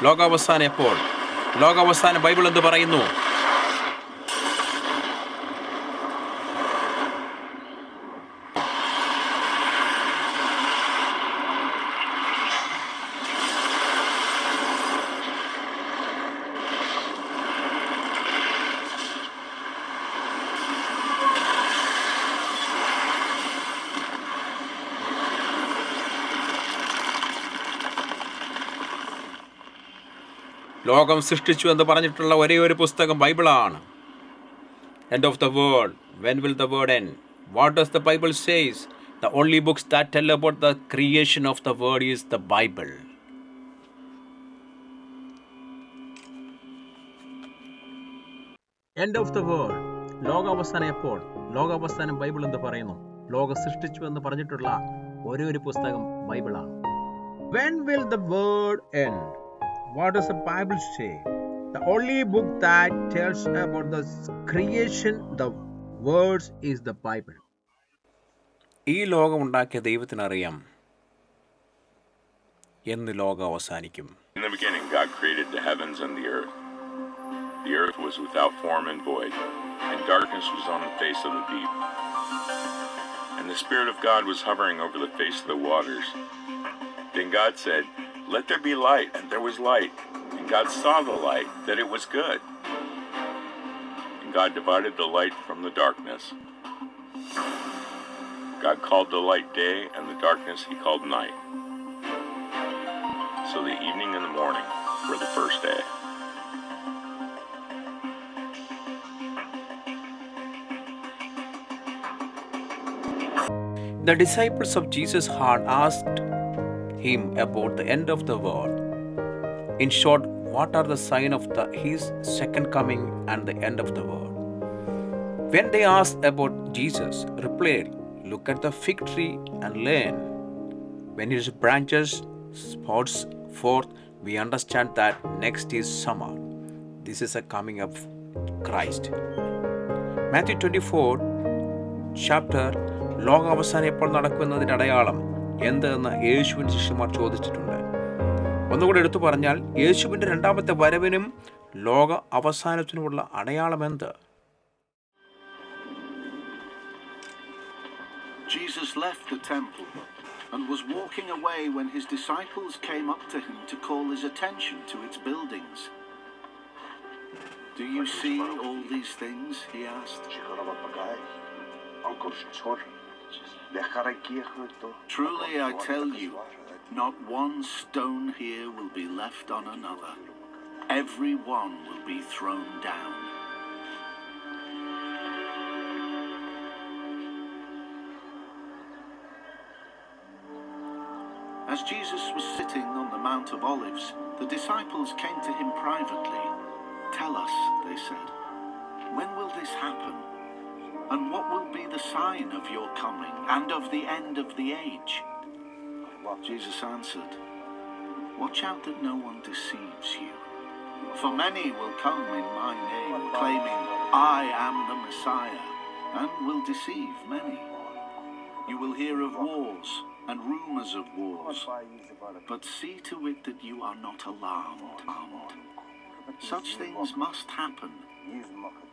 ലോകാവസാനം എപ്പോൾ? ലോകാവസാനം ബൈബിൾ എന്ത് പറയുന്നു? ലോകം സൃഷ്ടിച്ചു എന്ന് പറഞ്ഞിട്ടുള്ള ഒരേ ഒരു പുസ്തകം ബൈബിളാണ്. End of the world. When will the world end? What does the Bible says? The only books that tell about the creation of the world is the Bible. End of the world. ലോകാവസാനം എപ്പോൾ? ലോകാവസാനം Bible എന്ന് പറയുന്നു. ലോകം സൃഷ്ടിച്ചു എന്ന് പറഞ്ഞിട്ടുള്ള ഒരേ ഒരു പുസ്തകം ബൈബിളാണ്. When will the world end? What does the Bible say? The only book that tells about the creation, the words, is the Bible. ഈ ലോകം ഉണ്ടാക്കിയ ദൈവത്തിനറിയാം എന്ന് ലോകം അവസാനിക്കും. In the beginning, God created the heavens and the earth. The earth was without form and void, and darkness was on the face of the deep. And the Spirit of God was hovering over the face of the waters. Then God said, "Let there be light," and there was light. And God saw the light, that it was good. And God divided the light from the darkness. God called the light day, and the darkness he called night. So the evening and the morning were the first day. The disciples of Jesus had asked him about the end of the world. In short, what are the signs of his second coming and the end of the world? When they asked about Jesus, replied, "Look at the fig tree and learn. When its branches sprouts forth, we understand that next is summer. This is a coming of Christ." Matthew 24 chapter ലോകാവസാനം എപ്പോൾ നടക്കുന്നതിൻ്റെ അടയാളം എന്തെന്ന് യേശുവിൻ്റെ ശിഷ്യന്മാർ ചോദിച്ചിട്ടുണ്ട്. ഒന്നുകൂടെ എടുത്തു പറഞ്ഞാൽ യേശുവിൻ്റെ രണ്ടാമത്തെ വരവിനും ലോക അവസാനത്തിനുമുള്ള അടയാളം എന്ത്? Jesus left the temple and was walking away when his disciples came up to him to call his attention to its buildings. "Do you see all these things?" he asked. "Truly I tell you, not one stone here will be left on another. Every one will be thrown down." As Jesus was sitting on the Mount of Olives, the disciples came to him privately. "Tell us," they said, "when will this happen? And what will be the sign of your coming and of the end of the age?" Jesus answered, "Watch out that no one deceives you. For many will come in my name, claiming, 'I am the Messiah,' and will deceive many. You will hear of wars and rumors of wars, but see to it that you are not alarmed. Such things must happen,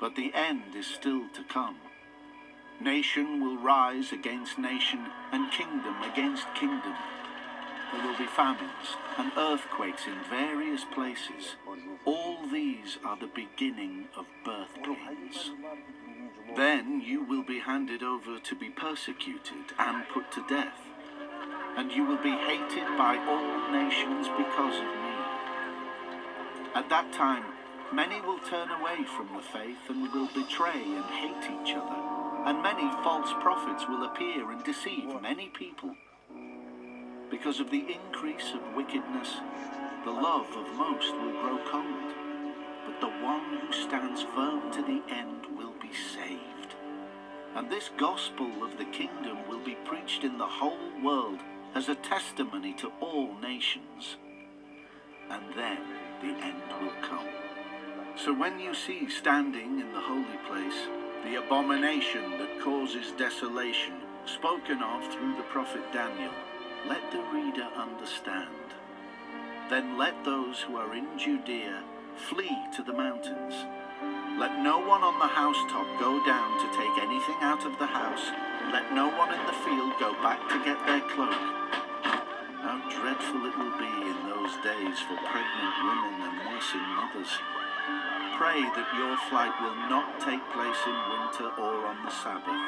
but the end is still to come. Nation will rise against nation, and kingdom against kingdom. There will be famines and earthquakes in various places. All these are the beginning of birth pains. Then you will be handed over to be persecuted and put to death, and you will be hated by all nations because of me. At that time, many will turn away from the faith and will betray and hate each other, and many false prophets will appear and deceive many people. Because of the increase of wickedness, the love of most will grow cold, but the one who stands firm to the end will be saved. And this gospel of the kingdom will be preached in the whole world as a testimony to all nations. And then the end will come. So when you see standing in the holy place the abomination that causes desolation, spoken of through the prophet Daniel, let the reader understand. Then let those who are in Judea flee to the mountains. Let no one on the housetop go down to take anything out of the house. Let no one in the field go back to get their cloak. How dreadful it will be in those days for pregnant women and nursing mothers. Pray that your flight will not take place in winter or on the Sabbath.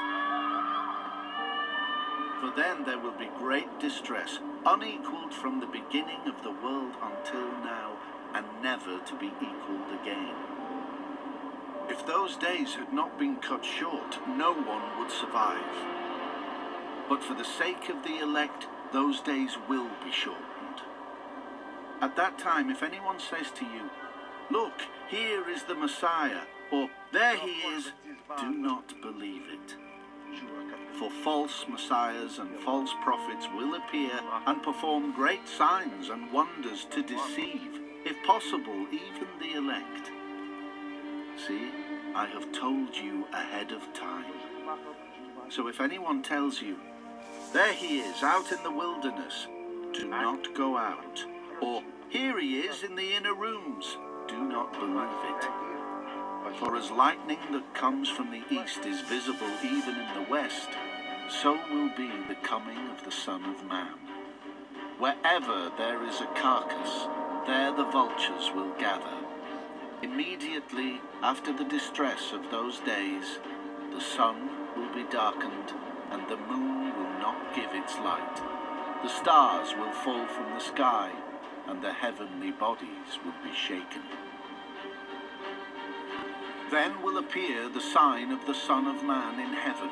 For then there will be great distress, unequaled from the beginning of the world until now, and never to be equaled again. If those days had not been cut short, no one would survive. But for the sake of the elect, those days will be shortened. At that time, if anyone says to you, "Look, here is the Messiah," or "There he is," do not believe it. For false messiahs and false prophets will appear and perform great signs and wonders to deceive, if possible, even the elect. See, I have told you ahead of time. So if anyone tells you, "There he is out in the wilderness," do not go out. Or, "Here he is in the inner rooms," do not believe it. For as lightning that comes from the east is visible even in the west, so will be the coming of the Son of Man. Wherever there is a carcass, there the vultures will gather. Immediately after the distress of those days, the sun will be darkened, and the moon will not give its light. The stars will fall from the sky, and the heavenly bodies will be shaken. Then will appear the sign of the Son of Man in heaven.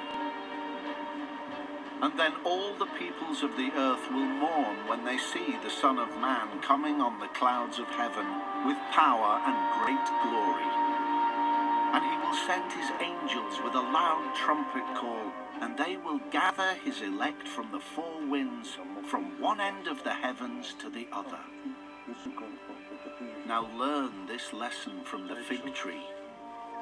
And then all the peoples of the earth will mourn when they see the Son of Man coming on the clouds of heaven with power and great glory. And he will send his angels with a loud trumpet call, and they will gather his elect from the four winds, from one end of the heavens to the other. Now learn this lesson from the fig tree.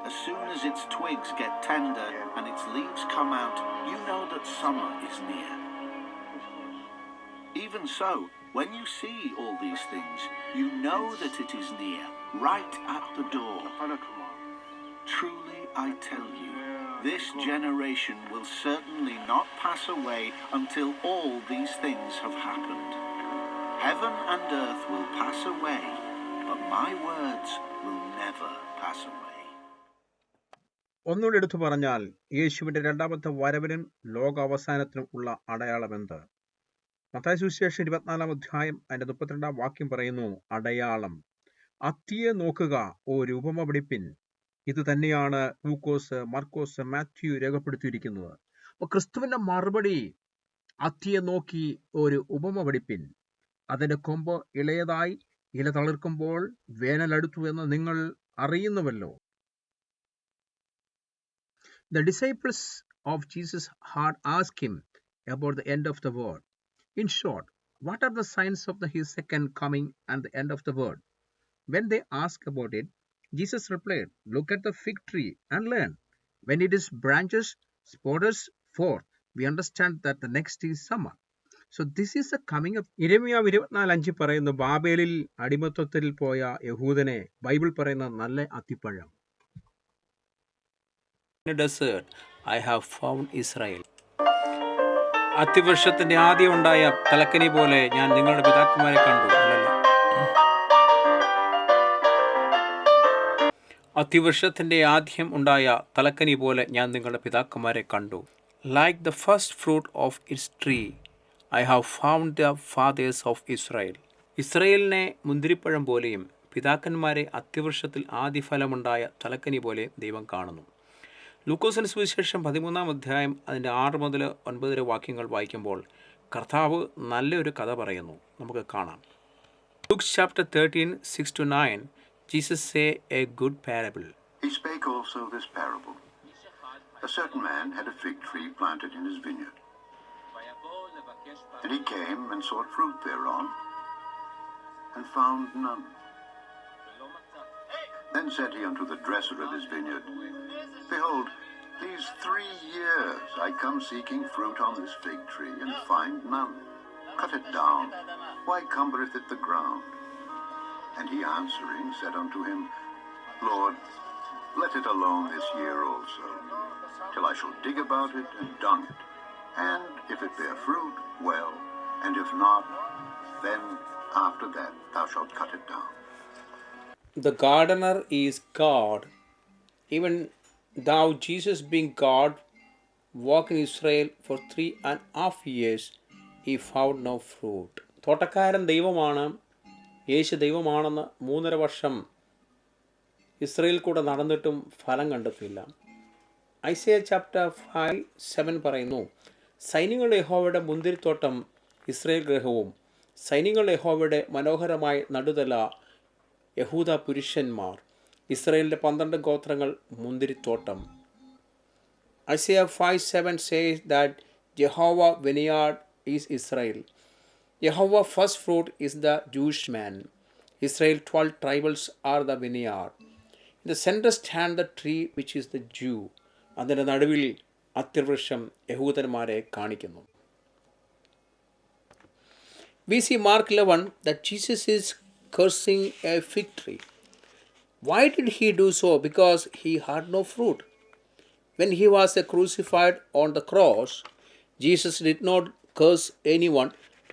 As soon as its twigs get tender and its leaves come out, you know that summer is near. Even so, when you see all these things, you know that it is near, right at the door. Truly I tell you, this generation will certainly not pass away until all these things have happened. Heaven and earth will pass away, but my words will never pass away. ഒന്നുകൂടി എടുത്തു പറഞ്ഞാൽ യേശുവിന്റെ രണ്ടാമത്തെ വരവിനും ലോകാവസാനത്തിനും ഉള്ള അടയാളമെന്ത്? മത്തായി സുവിശേഷം 24 അധ്യായം അതിന്റെ 32 വാക്യം പറയുന്നു, അടയാളം അത്തിയെ നോക്കുക, ഒരു ഉപമ പഠിപ്പിൻ. ഇത് തന്നെയാണ് ലൂക്കോസ്, മർക്കോസ്, മാത്യു രേഖപ്പെടുത്തിയിരിക്കുന്നത്. അപ്പൊ ക്രിസ്തുവിന്റെ മറുപടി, അത്തിയെ നോക്കി ഒരു ഉപമ പഠിപ്പിൻ. അതിന്റെ കൊമ്പ് ഇളയതായി ഇല തളിർക്കുമ്പോൾ വേനലടുത്തു എന്ന് നിങ്ങൾ അറിയുന്നുവല്ലോ. The disciples of Jesus had asked him about the end of the world. In short, what are the signs of his second coming and the end of the world? When they asked about it, Jesus replied, "Look at the fig tree and learn. When it is branches, sprouts forth, we understand that the next is summer." So this is the coming of ഇരമ്യാവ് 24:5 പറയുന്നു, ബാബേലിൽ അടിമത്തത്തിൽ പോയ യഹൂദനെ Bible പറയുന്ന നല്ല അത്തിപ്പഴം. In the desert, I have found Israel. അത്തിവൃക്ഷത്തിന്റെ ആദ്യം ഉണ്ടായ തലക്കനി പോലെ ഞാൻ നിങ്ങളുടെ പിതാക്കന്മാരെ കണ്ടു. അത്തിവൃക്ഷത്തിന്റെ ആദ്യം ഉണ്ടായ തലക്കനി പോലെ ഞാൻ നിങ്ങളുടെ പിതാക്കന്മാരെ കണ്ടു. Like the first fruit of its tree, I have found the fathers of Israel. ഇസ്രായേലിനെ മുന്തിരിപ്പഴം പോലെയും പിതാക്കന്മാരെ അത്തിവൃക്ഷത്തിൽ ആദ്യഫലമുണ്ടായ തലക്കനി പോലെ ദൈവം കാണുന്നു. ലൂക്കോസിന് സുവിശേഷം 13 അധ്യായം അതിൻ്റെ 6 മുതൽ 9 വാക്യങ്ങൾ വായിക്കുമ്പോൾ കർത്താവ് നല്ലൊരു കഥ പറയുന്നു. നമുക്ക് കാണാം. Luke chapter 13, 6-9, Jesus say a good parable. He spake also this parable. A certain man had a fig tree planted in his vineyard. And he came and sought fruit thereon, and found none. Then said he unto the dresser of his vineyard, Behold, these 3 years I come seeking fruit on this fig tree, and find none. Cut it down. Why cumbereth it the ground? And he answering said unto him, Lord, let it alone this year also, till I shall dig about it and dung it. And if it bear fruit, well, and if not, then after that thou shalt cut it down. The gardener is God. Even thou, Jesus being God, walked in Israel for 3.5 years, he found no fruit. തോട്ടക്കാരൻ ദൈവമാണ്, യേശു ദൈവമാണെന്ന് 3.5 വർഷം Israel കൂടെ നടന്നിട്ടും ഫലം കണ്ടെത്തില്ല. Isaiah chapter 5:7 പറയുന്നു, സൈന്യങ്ങളുടെ യഹോവയുടെ മുന്തിരിത്തോട്ടം Israel ഗൃഹവും സൈന്യങ്ങളുടെ യഹോവയുടെ മനോഹരമായ നടുതല യഹൂദ പുരുഷന്മാർ. ഇസ്രയേലിൻ്റെ 12 ഗോത്രങ്ങൾ മുന്തിരിത്തോട്ടം. Isaiah 5:7 says that Jehovah vineyard is Israel. Jehovah first fruit is the Jewish man. Israel 12 tribals are the vineyard. In the center stand the tree which is the Jew. അതിൻ്റെ നടുവിൽ അത്തിവൃക്ഷം യഹൂദന്മാരെ കാണിക്കുന്നു. We see Mark 11 that Jesus is cursing a fig tree. Why did he do so? Because he had no fruit. When he was crucified on the cross, Jesus did not curse anyone,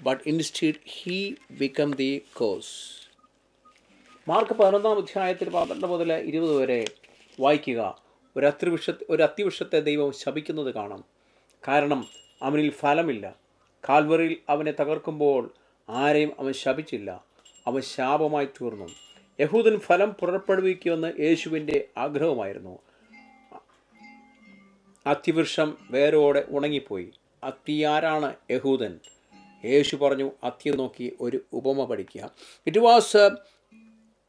but instead he became the curse. Mark 11 അധ്യായത്തിൽ 12 മുതൽ 20 വരെ വായിക്കുക. ഒരു അത്തിവൃക്ഷത്തെ ദൈവം ശപിക്കുന്നത് കാണാം. കാരണം അവനിൽ ഫലമില്ല. കാൽവറിയിൽ അവനെ തകർക്കുമ്പോൾ ആരെയും അവൻ ശപിച്ചില്ല, അവൻ ശാപമായി തീർന്നു. യഹൂദൻ ഫലം പുറപ്പെടുവിക്കുമെന്ന് യേശുവിൻ്റെ ആഗ്രഹമായിരുന്നു. അത്തിവൃക്ഷം വേരോടെ ഉണങ്ങിപ്പോയി. അത്തിയാരാണ്? യഹൂദൻ. യേശു പറഞ്ഞു, അത്തിയെ നോക്കി ഒരു ഉപമ പഠിക്കുക. It was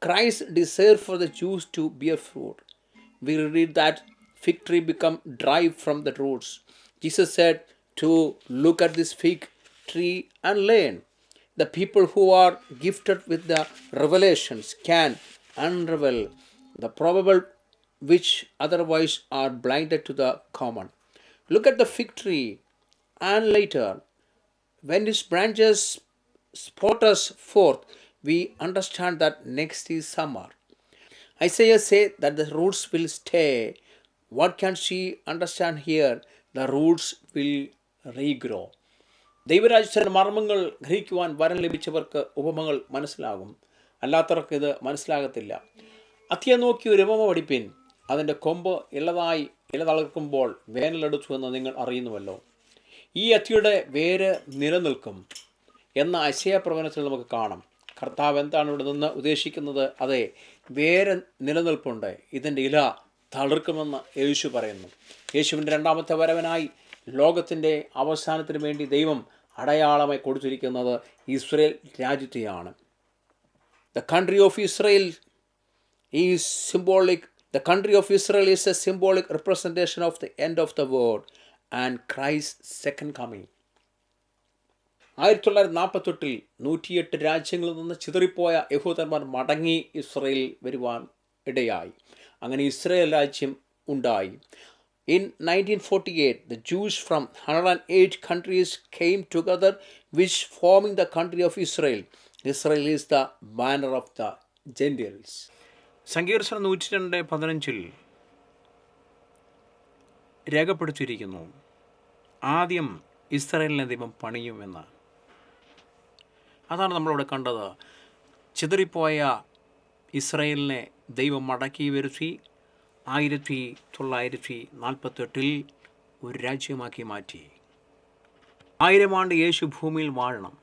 Christ's desire for the Jews to bear fruit. We read that fig tree become dry from the roots. Jesus said to look at this fig tree and learn. The people who are gifted with the revelations can unravel the probable which otherwise are blinded to the common. Look at the fig tree, and later, when its branches spot us forth, we understand that next is summer. Isaiah said that the roots will stay. What can she understand here? The roots will regrow. ദൈവരാജ്യത്തിൻ്റെ മർമ്മങ്ങൾ ഗ്രഹിക്കുവാൻ വരം ലഭിച്ചവർക്ക് ഉപമകൾ മനസ്സിലാകും, അല്ലാത്തവർക്ക് ഇത് മനസ്സിലാകത്തില്ല. അത്തിയെ നോക്കി ഒരു ഉപമ പഠിപ്പിൻ. അതിൻ്റെ കൊമ്പ് ഇലതളർക്കുമ്പോൾ വേനലെടുത്തു എന്ന് നിങ്ങൾ അറിയുന്നുവല്ലോ. ഈ അത്തിയുടെ വേര് നിലനിൽക്കും എന്ന ഐസയ്യാ പ്രവചനത്തിൽ നമുക്ക് കാണാം. കർത്താവ് എന്താണ് ഇവിടെ നിന്ന് ഉദ്ദേശിക്കുന്നത്? അതെ, വേര് നിലനിൽപ്പുണ്ട്, ഇതിൻ്റെ ഇല തളിർക്കുമെന്ന് യേശു പറയുന്നു. യേശുവിൻ്റെ രണ്ടാമത്തെ വരവനായി ലോകത്തിൻ്റെ അവസാനത്തിന് വേണ്ടി ദൈവം അടയാളമായി കൊടുത്തിരിക്കുന്നത് Israel രാജ്യത്തെയാണ്. The country of Israel is symbolic. The country of Israel is a symbolic representation of the end of the world and Christ's second coming. 1948 108 രാജ്യങ്ങളിൽ നിന്ന് ചിതറിപ്പോയ യഹൂദന്മാർ മടങ്ങി ഇസ്രയേൽ വരുവാൻ ഇടയായി. അങ്ങനെ ഇസ്രയേൽ രാജ്യം ഉണ്ടായി. In 1948, the Jews from 108 countries came together, which forming the country of Israel. Israel is the banner of the Gentiles. സങ്കീർത്തനം 102:15 രേഖപ്പെടുത്തിയിരിക്കുന്നു, ആദ്യം ഇസ്രയേലിനെ ദൈവം പണിയുമെന്ന്. അതാണ് നമ്മളിവിടെ കണ്ടത്. ചിതറിപ്പോയ ഇസ്രയേലിനെ ദൈവം മടക്കി വരുത്തി 1948 ഒരു രാജ്യമാക്കി മാറ്റി. 1000 ആണ്ട് യേശു ഭൂമിയിൽ വാഴണം.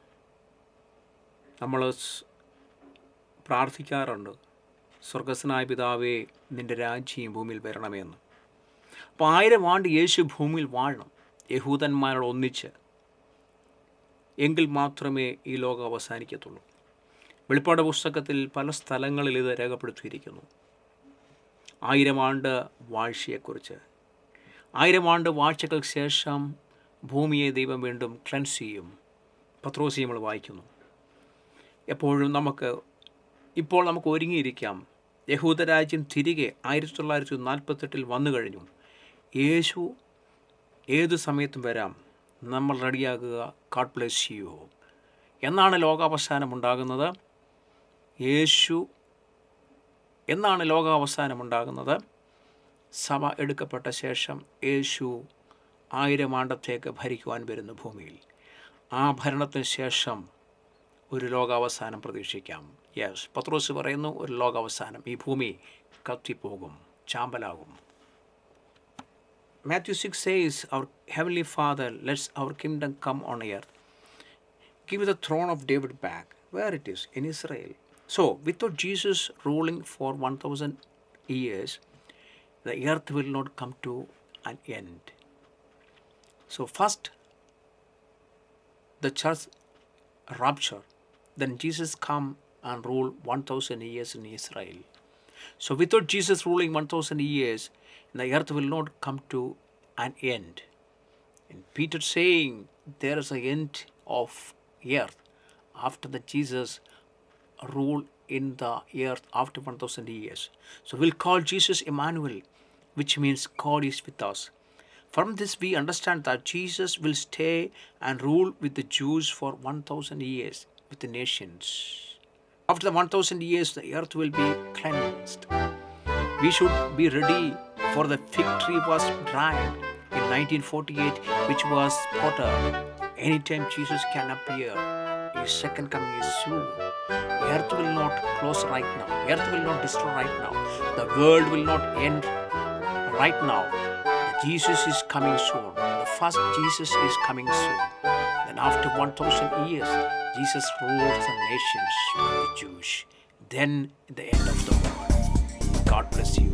നമ്മൾ പ്രാർത്ഥിക്കാറുണ്ട്, സ്വർഗസ്വനായ പിതാവേ നിൻ്റെ രാജ്യം ഭൂമിയിൽ വരണമെന്ന്. അപ്പോൾ 1000 ആണ്ട് യേശു ഭൂമിയിൽ വാഴണം, യഹൂദന്മാരോട് ഒന്നിച്ച്. എങ്കിൽ മാത്രമേ ഈ ലോകം അവസാനിക്കത്തുള്ളൂ. വെളിപ്പാട് പുസ്തകത്തിൽ പല സ്ഥലങ്ങളിൽ ഇത് രേഖപ്പെടുത്തിയിരിക്കുന്നു. 1000 ആണ്ട് വാഴ്ചയെക്കുറിച്ച്. 1000 ആണ്ട് വാഴ്ചകൾക്ക് ശേഷം ഭൂമിയെ ദൈവം വീണ്ടും ക്ലെൻസ് ചെയ്യും. പത്രോസ് നമ്മൾ വായിക്കുന്നു. എപ്പോഴും ഇപ്പോൾ നമുക്ക് ഒരുങ്ങിയിരിക്കാം. യഹൂദരാജ്യം തിരികെ 1948 വന്നു കഴിഞ്ഞു. യേശു ഏതു സമയത്തും വരാം, നമ്മൾ റെഡിയാകുക. ഗോഡ് ബ്ലെസ് യു എന്നാണ് ലോകാവസാനം ഉണ്ടാകുന്നത്. യേശു എന്നാണ് ലോകാവസാനം ഉണ്ടാകുന്നത്? സഭ എടുക്കപ്പെട്ട ശേഷം യേശു 1000 ആണ്ടത്തേക്ക് ഭരിക്കുവാൻ വരുന്നു ഭൂമിയിൽ. ആ ഭരണത്തിന് ശേഷം ഒരു ലോകാവസാനം പ്രതീക്ഷിക്കാം. യെസ്, പത്രോസ് പറയുന്നു ഒരു ലോകാവസാനം, ഈ ഭൂമി കത്തിപ്പോകും, ചാമ്പലാകും. Matthew 6 says, Our Heavenly Father, let our kingdom come on earth. Give the throne of David back. Where it is? In Israel. So, without Jesus ruling for 1000 years, the earth will not come to an end. So, first, the church rapture. Then Jesus come and rule 1000 years in Israel. So, without Jesus ruling 1000 years, the earth will not come to an end. And Peter saying there is an end of earth after the Jesus rule in the earth after 1000 years. So we'll call Jesus Emmanuel, which means God is with us. From this we understand that Jesus will stay and rule with the Jews for 1000 years with the nations. After the 1000 years, the earth will be cleansed. We should be ready, for the fig tree was dried in 1948, which was spotted. Anytime Jesus can appear, His second coming is soon. Earth will not close right now. Earth will not destroy right now. The world will not end right now. Jesus is coming soon. The first Jesus is coming soon. Then after 1000 years, Jesus rules the nations with the Jews. Then the end of the world. God bless you.